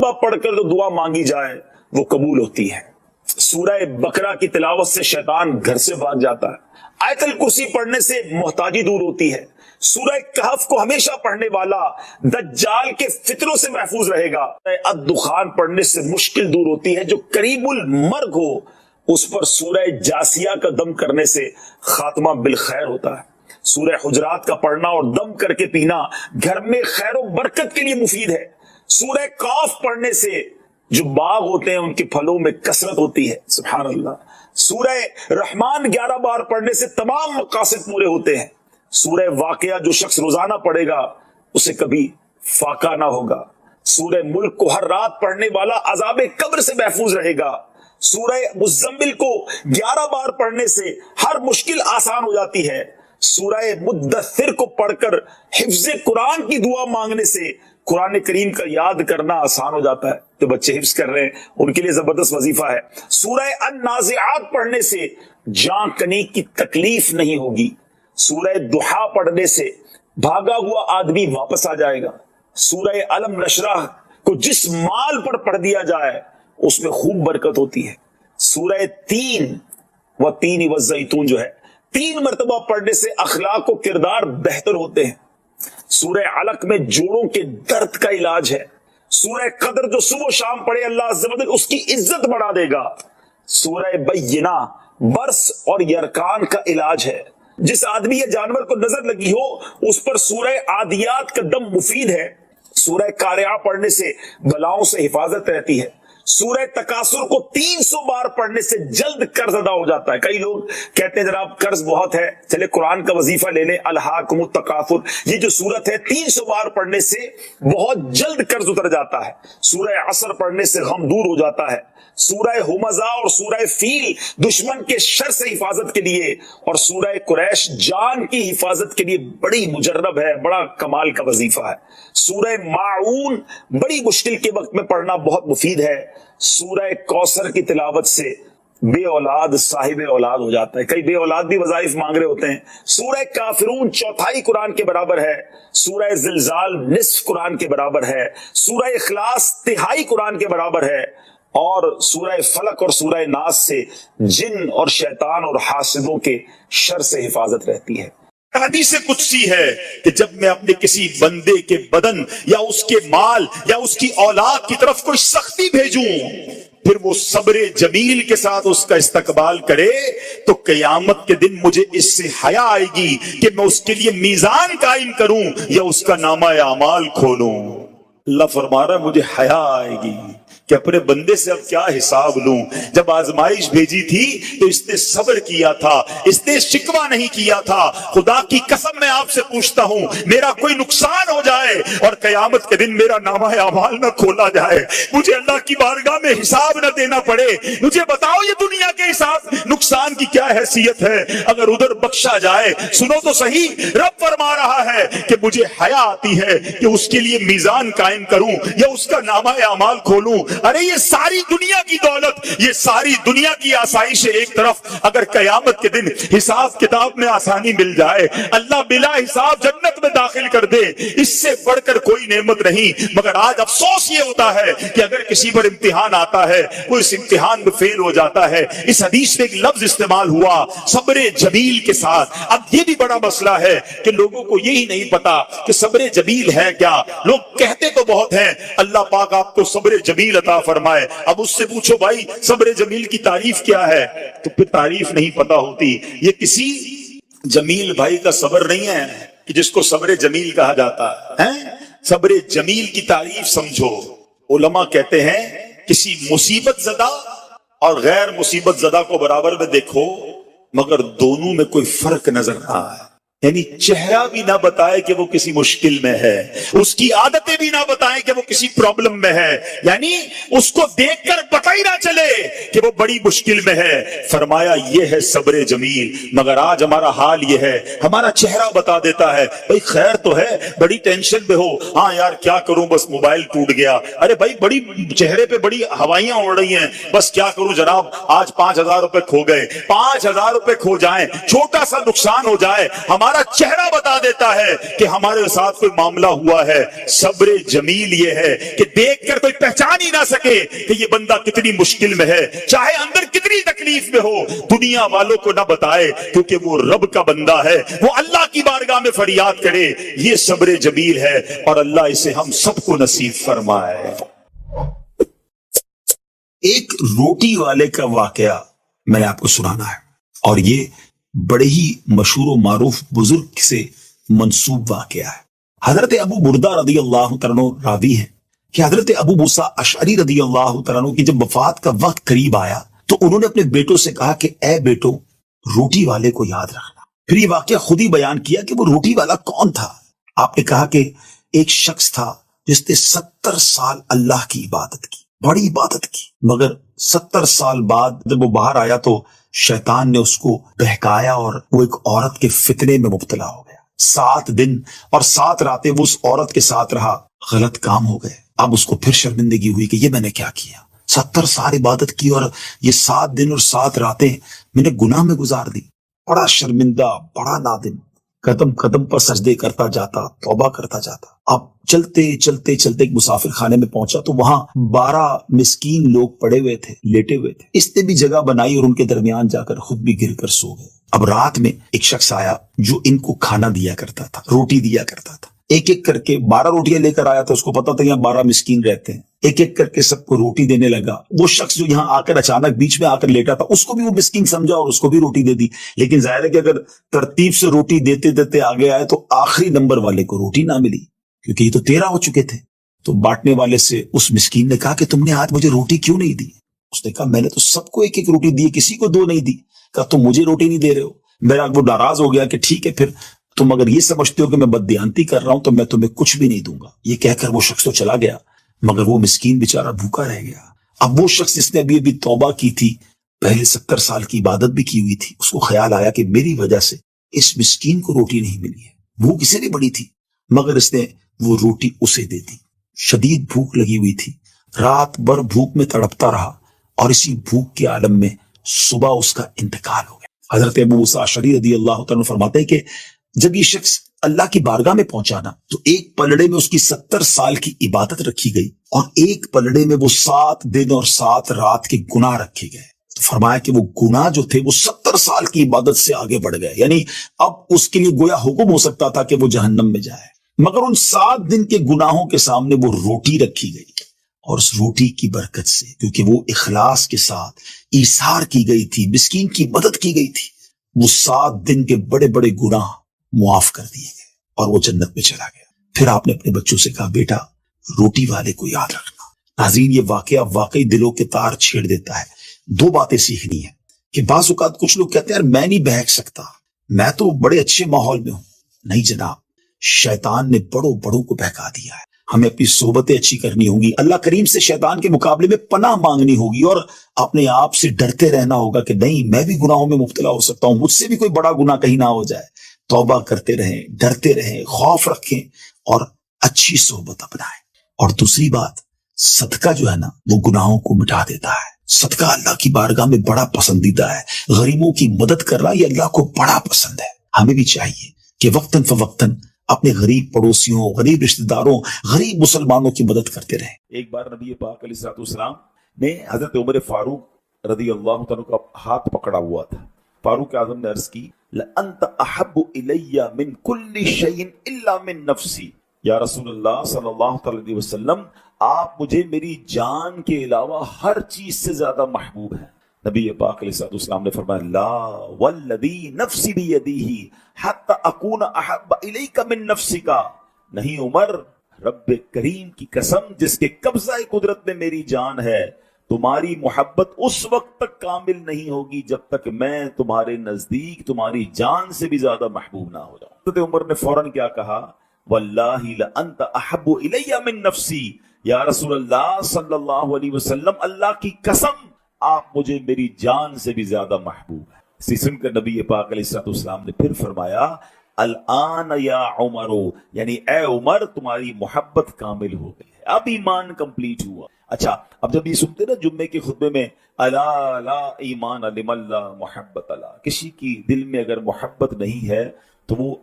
مرتبہ پڑھ کر جو دعا مانگی جائے وہ قبول ہوتی ہے۔ سورہ بقرہ کی تلاوت سے شیطان گھر سے بھاگ جاتا ہے۔ آیت الکرسی پڑھنے سے محتاجی دور ہوتی ہے۔ سورہ کہف کو ہمیشہ پڑھنے والا دجال کے فتنوں سے محفوظ رہے گا۔ الدخان پڑھنے سے مشکل دور ہوتی ہے۔ جو قریب المرگ ہو اس پر سورہ جاسیہ کا دم کرنے سے خاتمہ بالخیر ہوتا ہے۔ سورہ حجرات کا پڑھنا اور دم کر کے پینا گھر میں خیر و برکت کے لیے مفید ہے۔ سورہ قاف پڑھنے سے جو باغ ہوتے ہیں ان کے پھلوں میں کثرت ہوتی ہے۔ سبحان اللہ۔ سورہ رحمان 11 بار پڑھنے سے تمام مقاصد پورے ہوتے ہیں۔ سورہ واقعہ جو شخص روزانہ پڑھے گا اسے کبھی فاقہ نہ ہوگا۔ سورہ ملک کو ہر رات پڑھنے والا عذاب قبر سے محفوظ رہے گا۔ سورہ مزمل کو 11 بار پڑھنے سے ہر مشکل آسان ہو جاتی ہے۔ سورہ مدثر کو پڑھ کر حفظ قرآن کی دعا مانگنے سے قرآن کریم کا یاد کرنا آسان ہو جاتا ہے۔ جو بچے حفظ کر رہے ہیں ان کے لیے زبردست وظیفہ ہے۔ سورہ النازعات پڑھنے سے جان کنی کی تکلیف نہیں ہوگی۔ سورہ دحا پڑھنے سے بھاگا ہوا آدمی واپس آ جائے گا۔ سورہ علم نشرح کو جس مال پر پڑھ دیا جائے اس میں خوب برکت ہوتی ہے۔ سورہ تین والزیتون جو ہے 3 مرتبہ پڑھنے سے اخلاق و کردار بہتر ہوتے ہیں۔ سورہ علق میں جوڑوں کے درد کا علاج ہے۔ سورہ قدر جو صبح و شام پڑھے اللہ عز و جل اس کی عزت بڑھا دے گا۔ سورہ بینہ برس اور یرکان کا علاج ہے۔ جس آدمی یا جانور کو نظر لگی ہو اس پر سورہ عادیات کا دم مفید ہے۔ سورہ قارعہ پڑھنے سے بلاؤں سے حفاظت رہتی ہے۔ سورہ تکاثر کو 300 بار پڑھنے سے جلد قرض ادا ہو جاتا ہے۔ کئی لوگ کہتے ہیں جناب قرض بہت ہے، چلے قرآن کا وظیفہ لے لیں، الہاکم التکاثر، یہ جو سورت ہے 300 بار پڑھنے سے بہت جلد قرض اتر جاتا ہے۔ سورہ عصر پڑھنے سے غم دور ہو جاتا ہے۔ سورہ ہمزہ اور سورہ فیل دشمن کے شر سے حفاظت کے لیے، اور سورہ قریش جان کی حفاظت کے لیے بڑی مجرب ہے، بڑا کمال کا وظیفہ ہے۔ سورہ ماعون بڑی مشکل کے وقت میں پڑھنا بہت مفید ہے۔ سورہ کوثر کی تلاوت سے بے اولاد صاحب اولاد ہو جاتا ہے۔ کئی بے اولاد بھی وظائف مانگ رہے ہوتے ہیں۔ سورہ کافرون 1/4 قرآن کے برابر ہے۔ سورہ زلزال نصف قرآن کے برابر ہے۔ سورہ اخلاص 1/3 قرآن کے برابر ہے۔ اور سورہ فلق اور سورہ ناس سے جن اور شیطان اور حاسدوں کے شر سے حفاظت رہتی ہے۔ حدیث قدسی ہے کہ جب میں اپنے کسی بندے کے بدن یا اس کے مال یا اس کی اولاد کی طرف کوئی سختی بھیجوں پھر وہ صبر جمیل کے ساتھ اس کا استقبال کرے تو قیامت کے دن مجھے اس سے حیا آئے گی کہ میں اس کے لیے میزان قائم کروں یا اس کا نامہ اعمال کھولوں۔ اللہ فرما رہا ہے مجھے حیا آئے گی کہ اپنے بندے سے اب کیا حساب لوں۔ جب آزمائش بھیجی تھی تو اس نے صبر کیا تھا، اس نے شکوہ نہیں کیا تھا۔ خدا کی قسم میں آپ سے پوچھتا ہوں میرا کوئی نقصان ہو جائے اور قیامت کے دن میرا نامہ اعمال نہ کھولا جائے، مجھے اللہ کی بارگاہ میں حساب نہ دینا پڑے، مجھے بتاؤ یہ دنیا کے حساب نقصان کی کیا حیثیت ہے؟ اگر ادھر بخشا جائے، سنو تو صحیح، رب فرما رہا ہے کہ مجھے حیا آتی ہے کہ اس کے لیے میزان قائم کروں یا اس کا نامہ اعمال کھولوں۔ ارے یہ ساری دنیا کی دولت، یہ ساری دنیا کی آسائش ایک طرف، اگر قیامت کے دن حساب کتاب میں آسانی مل جائے، اللہ بلا حساب جنت میں داخل کر دے، اس سے بڑھ کر کوئی نعمت نہیں۔ مگر آج افسوس یہ ہوتا ہے کہ اگر کسی پر امتحان آتا ہے، وہ اس امتحان میں فیل ہو جاتا ہے۔ اس حدیث میں ایک لفظ استعمال ہوا صبر جمیل کے ساتھ۔ اب یہ بھی بڑا مسئلہ ہے کہ لوگوں کو یہی نہیں پتا کہ صبر جمیل ہے کیا۔ لوگ کہتے تو بہت ہیں اللہ پاک آپ کو صبر جمیل عطا فرمائے، اب اس سے پوچھو بھائی صبر جمیل کی تعریف کیا ہے، تو پھر تعریف نہیں پتا ہوتی۔ یہ کسی جمیل بھائی کا صبر نہیں ہے کہ جس کو صبر جمیل کہا جاتا ہے۔ صبر جمیل کی تعریف سمجھو۔ علماء کہتے ہیں کسی مصیبت زدہ اور غیر مصیبت زدہ کو برابر میں دیکھو مگر دونوں میں کوئی فرق نظر نہ آئے، یعنی چہرہ بھی نہ بتائے کہ وہ کسی مشکل میں ہے، اس کی عادتیں بھی نہ بتائیں کہ وہ کسی پرابلم میں ہے، یعنی اس کو دیکھ کر پتہ ہی نہ چلے کہ وہ بڑی مشکل میں ہے۔ فرمایا یہ ہے صبر جمیل۔ مگر آج ہمارا حال یہ ہے، ہمارا چہرہ بتا دیتا ہے بھائی خیر تو ہے، بڑی ٹینشن میں ہو، ہاں یار کیا کروں بس موبائل ٹوٹ گیا، ارے بھائی بڑی چہرے پہ بڑی ہوائیاں اڑ رہی ہیں، بس کیا کروں جناب آج 5000 روپے کھو گئے، 5000 روپے کھو جائیں، چھوٹا سا نقصان ہو جائے، ہمارا ہمارا چہرہ بتا دیتا ہے کہ ہمارے ساتھ کوئی معاملہ ہوا ہے. صبر جمیل یہ ہے کہ دیکھ کر کوئی پہچان ہی نہ سکے کہ یہ بندہ کتنی مشکل میں ہے, چاہے اندر کتنی تکلیف میں ہو, دنیا والوں کو نہ بتائے کیونکہ وہ رب کا بندہ ہے, وہ اللہ کی بارگاہ میں فریاد کرے. یہ صبر جمیل ہے اور اللہ اسے ہم سب کو نصیب فرمائے. ایک روٹی والے کا واقعہ میں نے آپ کو سنانا ہے, اور یہ بڑے ہی مشہور و معروف بزرگ سے منسوب واقعہ ہے. حضرت ابو بردہ رضی اللہ تعالیٰ عنہ راوی ہیں کہ حضرت ابو موسیٰ اشعری رضی اللہ تعالیٰ عنہ کی جب وفات کا وقت قریب آیا تو انہوں نے اپنے بیٹوں سے کہا کہ اے بیٹو, روٹی والے کو یاد رکھنا. پھر یہ واقعہ خود ہی بیان کیا کہ وہ روٹی والا کون تھا. آپ نے کہا کہ ایک شخص تھا جس نے 70 سال اللہ کی عبادت کی, بڑی عبادت کی, مگر 70 سال بعد جب وہ باہر آیا تو شیطان نے اس کو بہکایا اور وہ ایک عورت کے فتنے میں مبتلا ہو گیا. 7 دن اور 7 راتیں وہ اس عورت کے ساتھ رہا, غلط کام ہو گئے. اب اس کو پھر شرمندگی ہوئی کہ یہ میں نے کیا کیا, 70 سال عبادت کی اور یہ 7 دن اور 7 راتیں میں نے گناہ میں گزار دی. بڑا شرمندہ, بڑا نادم, قدم قدم پر سجدے کرتا جاتا, توبہ کرتا جاتا. اب چلتے چلتے چلتے ایک مسافر خانے میں پہنچا تو وہاں 12 مسکین لوگ پڑے ہوئے تھے, لیٹے ہوئے تھے. اس نے بھی جگہ بنائی اور ان کے درمیان جا کر خود بھی گر کر سو گئے. اب رات میں ایک شخص آیا جو ان کو کھانا دیا کرتا تھا, روٹی دیا کرتا تھا. ایک ایک کر کے 12 روٹیاں لے کر آیا تھا. اس کو پتا تھا یہاں 12 مسکین رہتے ہیں. ایک ایک کر کے سب کو روٹی دینے لگا. وہ شخص جو یہاں آ کر اچانک بیچ میں آ کر لیٹا تھا, اس کو بھی وہ مسکین سمجھا اور اس کو بھی روٹی دے دی. لیکن ظاہر ہے کہ اگر ترتیب سے روٹی دیتے دیتے آگے آئے تو آخری نمبر والے کو روٹی نہ ملی, کیونکہ یہ تو 13 ہو چکے تھے. تو بانٹنے والے سے اس مسکین نے کہا کہ تم نے آج مجھے روٹی کیوں نہیں دی؟ اس نے کہا میں نے تو سب کو ایک ایک روٹی دی, کسی کو 2 نہیں دی. کہا تم مجھے روٹی نہیں دے رہے ہو. میرا وہ ناراض ہو گیا کہ ٹھیک ہے, پھر تم اگر یہ سمجھتے ہو کہ میں بددیانتی کر رہا ہوں تو میں تمہیں کچھ بھی نہیں دوں گا. یہ کہہ کر وہ شخص تو چلا گیا, مگر وہ مسکین بیچارہ بھوکا رہ گیا. اب وہ شخص جس نے ابھی توبہ کی تھی, پہلے 70 سال کی عبادت بھی کی ہوئی تھی, اس کو خیال آیا کہ میری وجہ سے اس مسکین کو روٹی نہیں ملی ہے. بھوک اسے بھی بڑی تھی مگر اس نے وہ روٹی اسے دے دی. شدید بھوک لگی ہوئی تھی, رات بھر بھوک میں تڑپتا رہا اور اسی بھوک کے عالم میں صبح اس کا انتقال ہو گیا. حضرت ابو موسیٰ اشعری رضی اللہ تعالیٰ عنہ فرماتے ہیں کہ جب یہ شخص اللہ کی بارگاہ میں پہنچا نا تو ایک پلڑے میں اس کی 70 سال کی عبادت رکھی گئی اور ایک پلڑے میں وہ 7 دن اور 7 رات کے گناہ رکھے گئے. تو فرمایا کہ وہ گناہ جو تھے وہ 70 سال کی عبادت سے آگے بڑھ گئے. یعنی اب اس کے لیے گویا حکم ہو سکتا تھا کہ وہ جہنم میں جائے, مگر ان 7 دن کے گناہوں کے سامنے وہ روٹی رکھی گئی. اور اس روٹی کی برکت سے, کیونکہ وہ اخلاص کے ساتھ ایثار کی گئی تھی, مسکین کی مدد کی گئی تھی, وہ 7 دن کے بڑے بڑے گناہ معاف کر دیے گئے اور وہ جنت میں چلا گیا. پھر آپ نے اپنے بچوں سے کہا بیٹا روٹی والے کو یاد رکھنا. ناظرین, یہ واقعہ واقعی دلوں کے تار چھیڑ دیتا ہے. 2 باتیں سیکھنی ہیں کہ بعض اوقات کچھ لوگ کہتے ہیں یار میں نہیں بہک سکتا, میں تو بڑے اچھے ماحول میں ہوں. نہیں جناب, شیطان نے بڑوں کو بہکا دیا ہے. ہمیں اپنی صحبتیں اچھی کرنی ہوگی, اللہ کریم سے شیطان کے مقابلے میں پناہ مانگنی ہوگی اور اپنے آپ سے ڈرتے رہنا ہوگا کہ نہیں میں بھی گناہوں میں مبتلا ہو سکتا ہوں, مجھ سے بھی کوئی بڑا گناہ کہیں نہ ہو جائے. توبہ کرتے رہیں, ڈرتے رہیں, خوف رکھیں اور اچھی صحبت اپنائیں. اور دوسری بات, صدقہ جو ہے نا وہ گناہوں کو مٹا دیتا ہے. صدقہ اللہ کی بارگاہ میں بڑا پسندیدہ ہے. غریبوں کی مدد کرنا یہ اللہ کو بڑا پسند ہے. ہمیں بھی چاہیے کہ وقتاً فوقتاً اپنے غریب پڑوسیوں, غریب رشتہ داروں, غریب مسلمانوں کی مدد کرتے رہیں. ایک بار نبی پاک علیہ الصلوۃ والسلام نے حضرت عمر فاروق رضی اللہ تعالیٰ کا ہاتھ پکڑا ہوا تھا. فاروق اعظم نے عرض کی لَأَنْتَ أَحَبُّ إِلَيَّ مِنْ كُلِّ شَيْءٍ إِلَّا مِنْ نَفْسِي. یا رسول اللہ صلی اللہ علیہ وسلم, آپ مجھے میری جان کے علاوہ ہر چیز سے زیادہ محبوب ہیں. نبی پاک علیہ الصلوۃ والسلام نے فرمایا لا والذی نفسی بیدیہ حتی اکون احب الیک من نفسک. نہیں عمر, رب کریم کی قسم جس کے قبضہ قدرت میں میری جان ہے, تمہاری محبت اس وقت تک کامل نہیں ہوگی جب تک میں تمہارے نزدیک تمہاری جان سے بھی زیادہ محبوب نہ ہو جاؤں. حضرت عمر نے فوراً کیا کہا, واللہ لانت احب الی من نفسی. یا رسول اللہ صلی اللہ علیہ وسلم, اللہ کی قسم آپ مجھے میری جان سے بھی زیادہ محبوب ہے. اسی سن کر نبی پاک علیہ الصلوۃ والسلام نے پھر فرمایا الآن یا عمر, یعنی اے عمر تمہاری محبت کامل ہو گئی ہے, اب ایمان کمپلیٹ ہوا. اچھا, اب جب یہ سنتے نا جمعے کے خطبے میں الا لا ایمان لمن لا محبت لا, کسی کی دل میں اگر محبت نہیں ہے تو وہ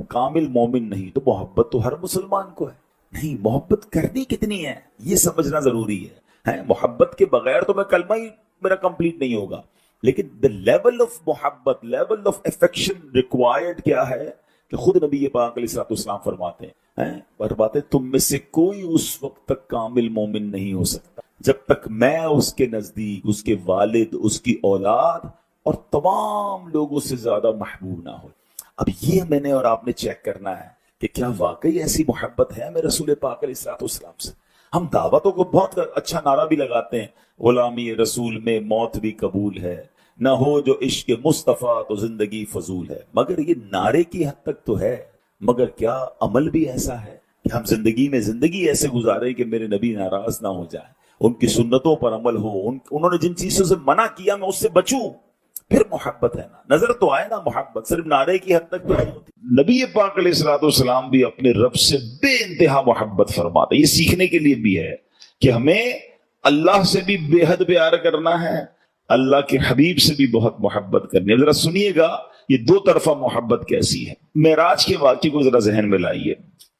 کامل مومن نہیں تو محبت تو ہر مسلمان کو ہے. نہیں، محبت کرنی کتنی ہے یہ سمجھنا ضروری ہے. محبت کے بغیر تو میں کلمہ ہی میرا کمپلیٹ نہیں ہوگا. لیکن the level of محبت، level of affection required کیا ہے کہ خود نبی پاک علیہ السلام فرماتے ہیں تم میں سے کوئی اس وقت تک کامل مومن نہیں ہو سکتا جب تک میں اس کے نزدیک اس کے والد، اس کی اولاد اور تمام لوگوں سے زیادہ محبوب نہ ہو. اب یہ میں نے اور آپ نے چیک کرنا ہے کہ کیا واقعی ایسی محبت ہے ہمیں رسول پاک علیہ السلام سے. ہم دعوتوں کو بہت اچھا نعرہ بھی لگاتے ہیں، غلامی رسول میں موت بھی قبول ہے، نہ ہو جو عشق مصطفیٰ تو زندگی فضول ہے. مگر یہ نعرے کی حد تک تو ہے، مگر کیا عمل بھی ایسا ہے کہ ہم زندگی ایسے گزارے کہ میرے نبی ناراض نہ ہو جائیں، ان کی سنتوں پر عمل ہو، انہوں نے جن چیزوں سے منع کیا میں اس سے بچوں. پھر محبت ہے نا، نظر تو آئے نا. محبت صرف نعرے کی حد تک تو نہیں ہوتی. نبی پاک علیہ السلام بھی اپنے رب سے بے انتہا محبت فرماتے. یہ سیکھنے کے لیے بھی ہے کہ ہمیں اللہ سے بھی بے حد پیار کرنا ہے، اللہ کے حبیب سے بھی بہت محبت کرنی ہے. ذرا سنیے گا یہ دو طرفہ محبت کیسی ہے. معراج کے واقعے کو ذرا ذہن میں لائیے.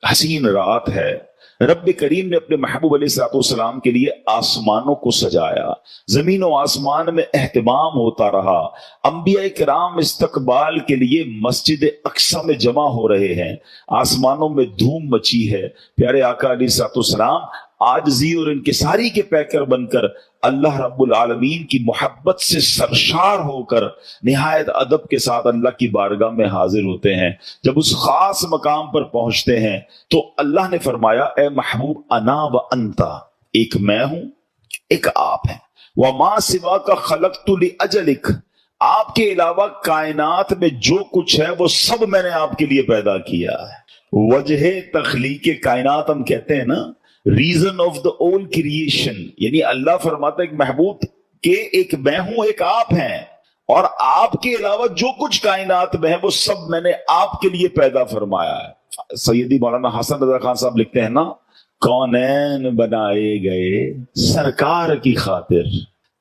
حسین رات ہے، رب کریم نے اپنے محبوب علیہ السلام کے لیے آسمانوں کو سجایا، زمین و آسمان میں اہتمام ہوتا رہا. انبیاء کرام استقبال کے لیے مسجد اقصی میں جمع ہو رہے ہیں، آسمانوں میں دھوم مچی ہے. پیارے آقا علیہ السلام عاجزی اور انکساری کے پیکر بن کر اللہ رب العالمین کی محبت سے سرشار ہو کر نہایت ادب کے ساتھ اللہ کی بارگاہ میں حاضر ہوتے ہیں. جب اس خاص مقام پر پہنچتے ہیں تو اللہ نے فرمایا اے محبوب انا و انتا، ایک میں ہوں ایک آپ ہیں، وما سوا کا خلقت لاجلک، آپ کے علاوہ کائنات میں جو کچھ ہے وہ سب میں نے آپ کے لیے پیدا کیا ہے. وجہ تخلیق کائنات ہم کہتے ہیں نا، reason of the all creation, یعنی اللہ فرماتا ہے کہ محبوب کہ ایک میں ہوں ایک آپ ہیں، اور آپ کے علاوہ جو کچھ کائنات میں ہے وہ سب میں نے آپ کے لیے پیدا فرمایا ہے. سیدی مولانا حسن رضا خان صاحب لکھتے ہیں نا، کونین بنائے گئے سرکار کی خاطر،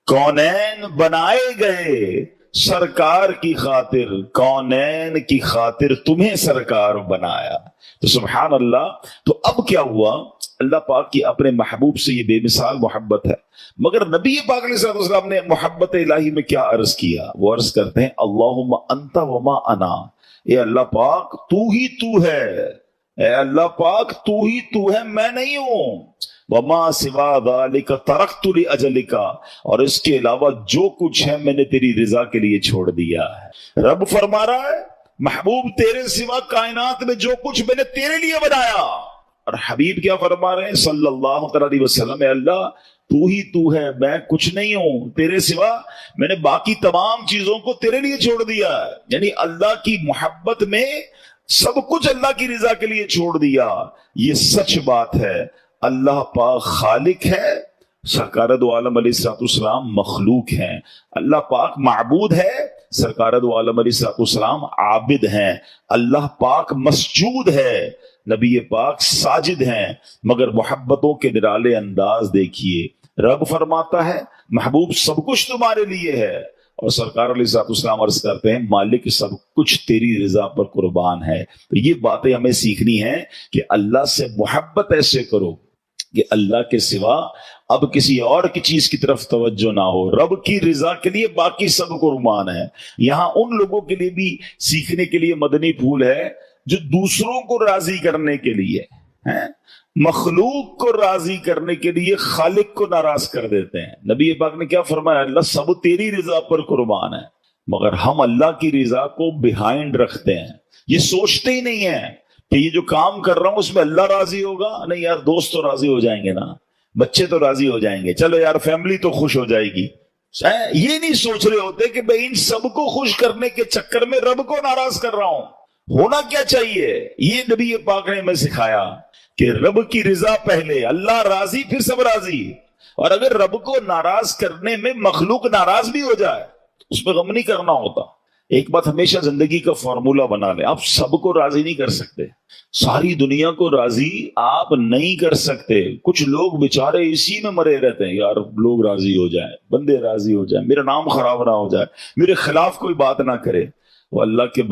کونین بنائے گئے سرکار کی خاطر، کونین کی خاطر تمہیں سرکار بنایا. تو سبحان اللہ. تو اب کیا ہوا، اللہ پاک کی اپنے محبوب سے یہ بے مثال محبت ہے. مگر نبی پاک علیہ السلام نے محبت الہی میں کیا عرض کیا؟ وہ عرض کرتے ہیں اللہم انت وما انا، اے اللہ پاک تو ہی تو ہے، اے اللہ پاک تو ہی تو ہے، میں نہیں ہوں. وما سوا ذالک ترکت لاجلک، اور اس کے علاوہ جو کچھ ہے میں نے تیری رضا کے لیے چھوڑ دیا ہے. رب فرما رہا ہے محبوب تیرے سوا کائنات میں جو کچھ میں نے تیرے لیے بنایا. اور حبیب کیا فرما رہے ہیں صلی اللہ علیہ وسلم، اے اللہ تو ہی تو ہے، میں کچھ نہیں ہوں، تیرے سوا میں نے باقی تمام چیزوں کو تیرے لیے چھوڑ دیا ہے. یعنی اللہ کی محبت میں سب کچھ اللہ کی رضا کے لیے چھوڑ دیا. یہ سچ بات ہے. اللہ پاک خالق ہے، سرکار دو عالم علیہ السلام مخلوق ہیں. اللہ پاک معبود ہے، سرکار دو عالم علیہ السلام عابد ہیں. اللہ پاک مسجود ہے، نبی پاک ساجد ہیں. مگر محبتوں کے نرالے انداز دیکھیے. رب فرماتا ہے محبوب سب کچھ تمہارے لیے ہے، اور سرکار علیہ السلام عرض کرتے ہیں مالک سب کچھ تیری رضا پر قربان ہے. تو یہ باتیں ہمیں سیکھنی ہیں کہ اللہ سے محبت ایسے کرو کہ اللہ کے سوا اب کسی اور کی چیز کی طرف توجہ نہ ہو. رب کی رضا کے لیے باقی سب قربان ہے. یہاں ان لوگوں کے لیے بھی سیکھنے کے لیے مدنی پھول ہے جو دوسروں کو راضی کرنے کے لیے ہیں، مخلوق کو راضی کرنے کے لیے خالق کو ناراض کر دیتے ہیں. نبی پاک نے کیا فرمایا؟ اللہ سب تیری رضا پر قربان ہے. مگر ہم اللہ کی رضا کو بیہائنڈ رکھتے ہیں، یہ سوچتے ہی نہیں ہیں کہ یہ جو کام کر رہا ہوں اس میں اللہ راضی ہوگا. نہیں یار، دوست تو راضی ہو جائیں گے نا، بچے تو راضی ہو جائیں گے، چلو یار فیملی تو خوش ہو جائے گی. یہ نہیں سوچ رہے ہوتے کہ میں ان سب کو خوش کرنے کے چکر میں رب کو ناراض کر رہا ہوں. ہونا کیا چاہیے؟ یہ نبی پاک نے ہمیں سکھایا کہ رب کی رضا پہلے، اللہ راضی پھر سب راضی. اور اگر رب کو ناراض کرنے میں مخلوق ناراض بھی ہو جائے اس میں غم نہیں کرنا ہوتا. ایک بات ہمیشہ زندگی کا فارمولا بنا لیں، آپ سب کو راضی نہیں کر سکتے، ساری دنیا کو راضی آپ نہیں کر سکتے. کچھ لوگ بیچارے اسی میں مرے رہتے ہیں، یار لوگ راضی ہو جائیں، بندے راضی ہو جائیں، میرا نام خراب نہ ہو جائے، میرے خلاف کوئی بات نہ کرے. وہ اللہ کے